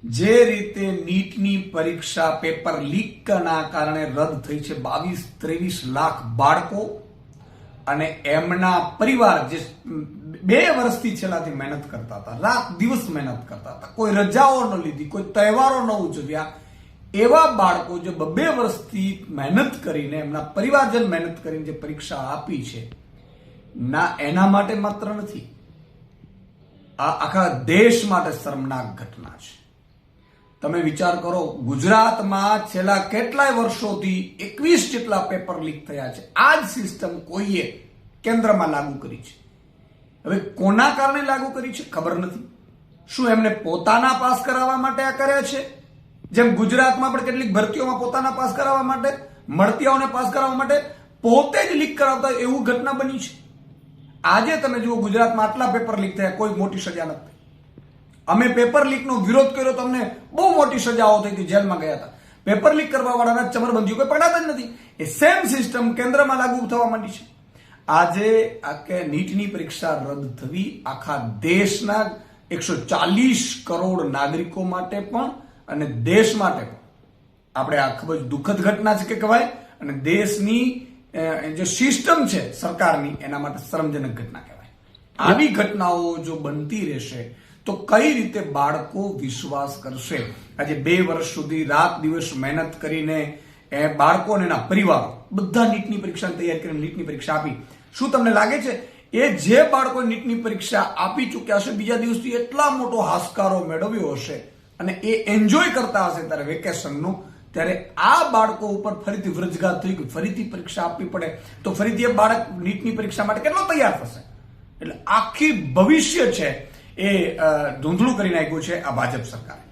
જે રીતે નીટની પરીક્ષા પેપર લીકના કારણે રદ થઈ છે 22-23 લાખ બાળકો અને એમના પરિવાર જે 2 વર્ષથી છેલ્લાથી મહેનત કરતા હતા, રાત દિવસ મહેનત કરતા હતા, કોઈ રજાઓ ન લીધી, કોઈ તહેવારો ન ઉજવ્યા, એવા બાળકો જે 2 વર્ષથી મહેનત કરીને એમના પરિવારજન મહેનત કરીને જે પરીક્ષા આપી છે ના, એના માટે માત્ર નથી, આ આખા દેશ માટે શર્મનાક ઘટના છે. તમે વિચાર કરો, ગુજરાતમાં છેલ્લા કેટલાય વર્ષોથી 21 જેટલા પેપર લીક થયા છે. આ જ સિસ્ટમ કોઈએ કેન્દ્રમાં લાગુ કરી છે. હવે કોના કારણે લાગુ કરી છે ખબર નથી. શું એમને પોતાના પાસ કરાવવા માટે આ કર્યા છે? જેમ ગુજરાતમાં પણ કેટલીક ભરતીઓમાં પોતાના પાસ કરાવવા માટે, મળતીઓને પાસ કરાવવા માટે પોતે જ લીક કરાવતા એવું ઘટના બની છે. આજે તમે જુઓ, ગુજરાતમાં આટલા પેપર લીક થયા, કોઈ મોટી સજા નથી. અમે પેપર લીકનો વિરોધ કર્યો તો અમને બહુ મોટી સજાઓ થઈ હતી, જેલમાં ગયા હતા. પેપર લીક કરવા વાળાના ચમરબંધીઓ કોઈ પકડાતા જ નથી. એ સેમ સિસ્ટમ કેન્દ્રમાં લાગુ થવા માંડી છે. આજે આ નીટની પરીક્ષા રદ થવી આખા દેશના 140 કરોડ નાગરિકો માટે પણ અને દેશ માટે પણ આપણે આ ખૂબ જ દુઃખદ ઘટના છે કે કહેવાય, અને દેશની જે સિસ્ટમ છે સરકારની એના માટે શરમજનક ઘટના કહેવાય. આવી ઘટનાઓ જો બનતી રહેશે તો કઈ રીતે બાળકો વિશ્વાસ કરશે? આજે 2 વર્ષ સુધી રાત દિવસ મહેનત કરીને બાળકો અને એના પરિવારો બધા નીટની પરીક્ષાની તૈયારી કરીને નીટની પરીક્ષા આપી. શું તમને લાગે છે એ જે બાળકો નીટની પરીક્ષા આપી ચૂક્યા હશે, બીજા દિવસથી એટલા મોટો હાશકારો મેળવ્યો હશે અને એ એન્જોય કરતા હશે ત્યારે વેકેશનનું, ત્યારે આ બાળકો ઉપર ફરીથી વ્રજઘાત થઈ ગયું, ફરીથી પરીક્ષા આપવી પડે તો ફરીથી એ બાળક નીટની પરીક્ષા માટે કેટલો તૈયાર થશે? એટલે આખી ભવિષ્ય છે એ ધૂંધળું કરી નાખ્યું છે આ ભાજપ સરકારે.